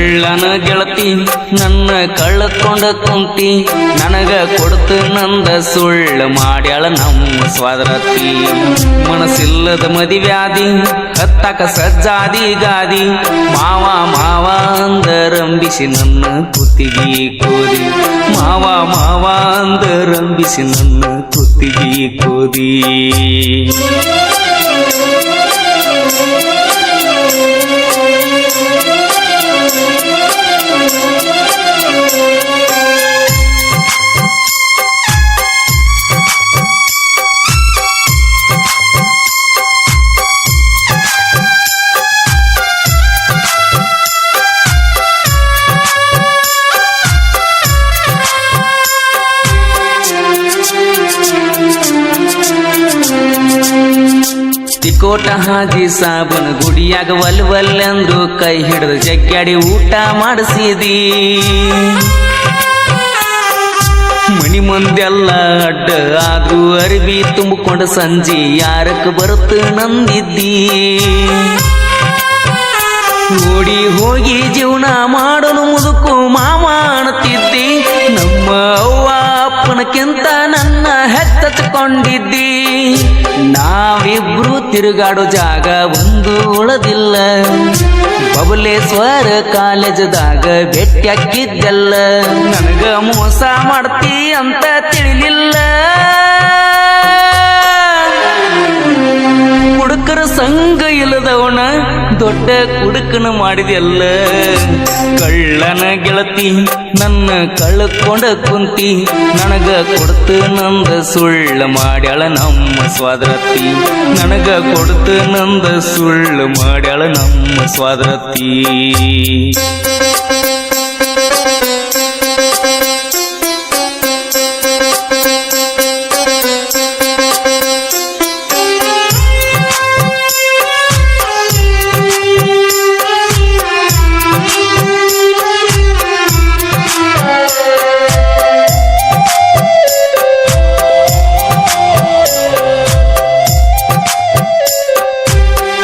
ಕಳ್ಳನ ಗೆಳತಿ ನನ್ನ ಕಳ್ಕೊಂಡ ಕುಂತಿ ನನಗ ಕೊಡ್ತು ನಂದ ಸುಳ್ಳು ಮಾಡ್ಯಾಳ ನಮ್ಮ ಸ್ವಾದರತಿ ಮನಸ್ಸಿಲ್ಲದ ಮದಿವ್ಯಾದಿ ಹತ್ತಾಕ ಸಜ್ಜಾದಿ ಗಾದಿ ಮಾವ ಮಾವ ಅಂದರಂಬಿಸಿ ನನ್ನ ಕುತ್ತಿಗೆ ಕೋದಿ ಮಾವ ಮಾವ ಅಂದರಂಬಿಸಿ ನನ್ನ ಕುತ್ತಿಗೆ ಕೋದಿ ತಿಕೋಟ ಹಾಜಿ ಸಾಬನ ಗುಡಿಯಾಗ ವಲ್ವಲ್ಲೆಂದು ಕೈ ಹಿಡಿದು ಜಗ್ಗಾಡಿ ಊಟ ಮಾಡಿಸಿದಿ ಮಣಿ ಮಂದೆಲ್ಲ ಅಡ್ಡ ಆದ್ರೂ ಅರಿವಿ ತುಂಬಿಕೊಂಡ ಸಂಜೆ ಯಾರಕ್ಕ ಬರುತ್ತ ನಂದಿದ್ದಿ ಓಡಿ ಹೋಗಿ ಜೀವನ ಮಾಡಲು ಮುದುಕು ಮಾವ ಅಣತಿದ್ದಿ ನಮ್ಮ ಅವ್ವ ಅಪ್ಪನಕ್ಕಿಂತ ನನ್ನ ಹೆತ್ತಚ್ಕೊಂಡಿದ್ದಿ ನಾವಿಬ್ರು ತಿರುಗಾಡೋ ಜಾಗ ಒಂದು ಉಳದಿಲ್ಲ ಬಬಲೇಶ್ವರ ಕಾಲೇಜದಾಗ ಭೇಟಿಯಾಗಿದ್ದೆಲ್ಲ ನನಗ ಮೋಸ ಮಾಡ್ತಿ ಅಂತ ತಿಳಿಲಿಲ್ಲ ಕುಡುಕರ ಸಂಘ ಇಲ್ಲದವನ ದೊಡ್ಡ ಕುಡುಕನ ಮಾಡಿದೆಲ್ಲ ಕಳ್ಳನ ಗೆಳತಿ ನನ್ನ ಕಳ್ಕೊಂಡ ಕುಂತಿ ನನಗ ಕೊಡ್ತು ನಂದ ಸುಳ್ಳು ಮಾಡ್ಯಾಳ ನಮ್ಮ ಸ್ವಾದರತಿ ನನಗ ಕೊಡ್ತು ನಂದ ಸುಳ್ಳು ಮಾಡ್ಯಾಳ ನಮ್ಮ ಸ್ವಾದರತಿ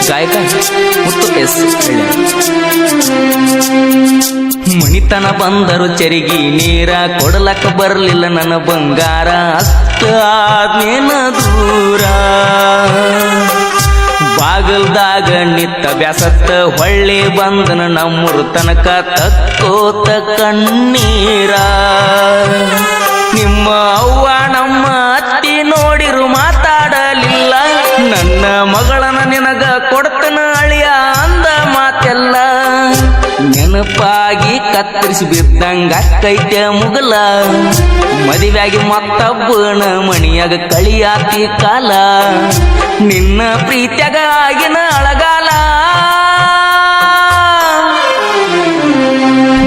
ಗಾಯಕ ಮುತ್ತು ಎಸ್ ಮಣಿತನ ಬಂದರು ಚರಿಗಿ ನೀರ ಕೊಡಲಕ್ಕ ಬರಲಿಲ್ಲ ನನ್ನ ಬಂಗಾರ ಅಷ್ಟ ಆದ್ಮೇನ ದೂರ ಬಾಗಲ್ದಾಗ ನಿತ್ತ ಬ್ಯಾಸತ್ತ ಹೊಳ್ಳಿ ಬಂದನ ನಮ್ಮೂರು ತನಕ ತಕ್ಕೋತ ಕಣ್ಣೀರ ನಿಮ್ಮ ಅವ್ವ ನಮ್ಮ ಅತ್ತಿ ನೋಡಿರು ಮಾತಾಡಲಿಲ್ಲ ನನ್ನ ಮಗಳನ ನಿನಗ ಕೊಡ್ತನ ಅಳಿಯ ಅಂದ ಮಾತೆಲ್ಲ ನೆನಪಾಗಿ ಕತ್ತರಿಸಿ ಬಿದ್ದಂಗ ಕೈತೆ ಮುಗಲ ಮದುವೆಯಾಗಿ ಮತ್ತೊಬ್ಬನ ಮಣಿಯಾಗ ಕಳಿಯಾತಿ ಕಾಲ ನಿನ್ನ ಪ್ರೀತ್ಯಾಗ ಆಗಿನ ಅಳಗಾಲ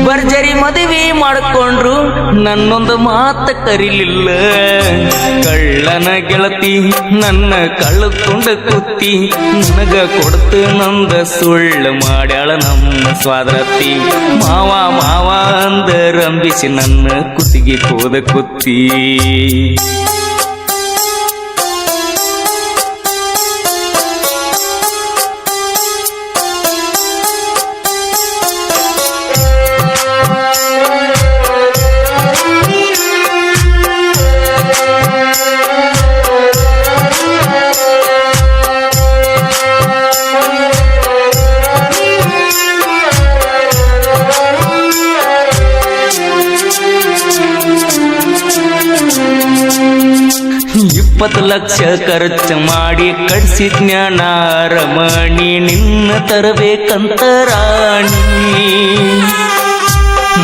ಭರ್ಜರಿ ಮದುವೆ ಮಾಡಿಕೊಂಡ್ರು ನನ್ನೊಂದು ಮಾತು ಕರಿಲಿಲ್ಲ ಕಳ್ಳನ ಗೆಳತಿ ನನ್ನ ಕಳ್ಕೊಂಡ ಕುತ್ತಿ ನನಗ ಕೊಡ್ತು ನಂದ ಸುಳ್ಳು ಮಾಡ್ಯಾಳ ನಮ್ಮ ಸ್ವಾದರತಿ ಮಾವ ಮಾವ ಅಂದರಂಬಿಸಿ ನನ್ನ ಕುತ್ತಿಗೆ ಕೋದ ಕುತ್ತಿ ಇಪ್ಪತ್ತು ಲಕ್ಷ ಖರ್ಚು ಮಾಡಿ ಕಟ್ಸಿದ್ನ್ಯ ರಮಣಿ ನಿನ್ನ ತರಬೇಕಂತ ರಾಣಿ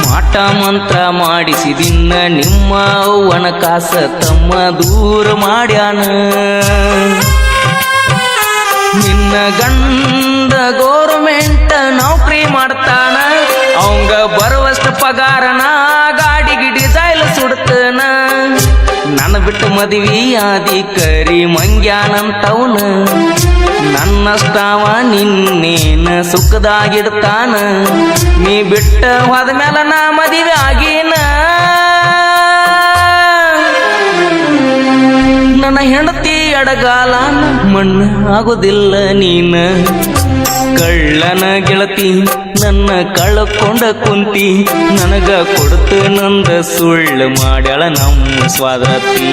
ಮಾಟ ಮಂತ್ರ ಮಾಡಿಸಿದಿನ್ನ ನಿಮ್ಮ ಅವ್ವನ ಕಾಸ ತಮ್ಮ ದೂರ ಮಾಡ್ಯಾನ ನಿನ್ನ ಗಂಡ ಗೌರ್ಮೆಂಟ್ ನೌಕರಿ ಮಾಡ್ತಾನ ಅವಂಗ ಬರುವಷ್ಟು ಪಗಾರನ ಗಾಡಿಗೆ ಡಿಸೈಲ್ ಸುಡ್ತಾನ ನನ್ನ ಬಿಟ್ಟು ಮದುವೆ ಆದಿ ಕರಿ ಮಂಗ್ಯಾನಂತವನ ನನ್ನಷ್ಟವ ನಿನ್ನೇನ ಸುಖದಾಗಿಡ್ತಾನ ನೀ ಬಿಟ್ಟ ಹೋದ ಮೇಲೆ ನಾ ಮದುವೆ ಆಗೀನ ನನ್ನ ಹೆಂಡತಿ ಎಡಗಾಲ ಮಣ್ಣು ಆಗೋದಿಲ್ಲ ನೀನ ಕಳ್ಳನ ಗೆಳತಿ ನನ್ನ ಕಳ್ಕೊಂಡ ಕುಂತಿ ನನಗ ಕೊಡ್ತು ನಂದ ಸುಳ್ಳು ಮಾಡ್ಯಾಳ ನಮ್ಮ ಸ್ವಾದರತಿ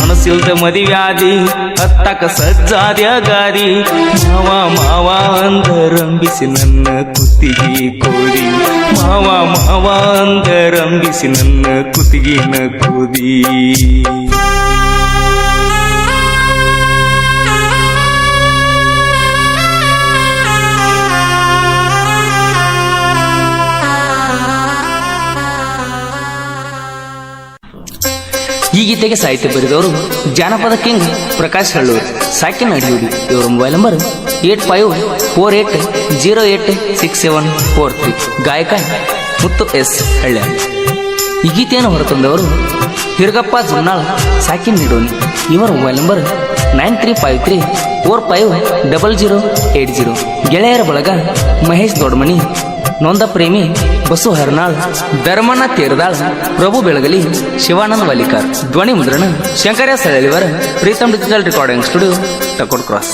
ಮನಸ್ಸಿಲ್ದ ಮದಿವ್ಯಾದಿ ಹತ್ತಕ ಸಜ್ಜಾದ್ಯ ಗಾದಿ ಮಾವ ಮಾವ ಅಂದರಂಬಿಸಿ ನನ್ನ ಕುತ್ತಿಗೆ ಕೋದಿ ಮಾವ ಮಾವ ಅಂದರಂಬಿಸಿ ನನ್ನ ಕುತ್ತಿಗಿನ ಕೋದಿ ಈ ಗೀತೆಗೆ ಸಾಹಿತ್ಯ ಬರೆದವರು ಜಾನಪದ ಕಿಂಗ್ ಪ್ರಕಾಶ್ ಹಳ್ಳೂರು ಸಾಕಿನ ಅಡಿಯೂಡಿ. ಇವರ ಮೊಬೈಲ್ ನಂಬರ್ 8548086743. ಗಾಯಕ ಮುತ್ತು ಎಸ್ ಹಳ್ಳ. ಈ ಗೀತೆಯನ್ನು ಹೊರತಂದವರು ಹಿರಗಪ್ಪ ಜುಮ್ನಾಳ್ ಸಾಕಿನ್ ನಿಡೋನಿ. ಇವರ ಮೊಬೈಲ್ ನಂಬರ್ 9353450080. ಗೆಳೆಯರ ಬಳಗ ಮಹೇಶ್ ದೊಡ್ಡಮನಿ, ನೊಂದ ಪ್ರೇಮಿ ಬಸು ಹರ್ನಾಳ್, ಧರ್ಮಣ್ಣ ತೇರದಾಳ್, ಪ್ರಭು ಬೆಳಗಲಿ, ಶಿವಾನಂದ್ ವಾಲಿಕಾರ್. ಧ್ವನಿ ಮುದ್ರಣ ಶಂಕರ್ಯ ಸಳಿವರ, Preetam digital recording studio, Takod cross.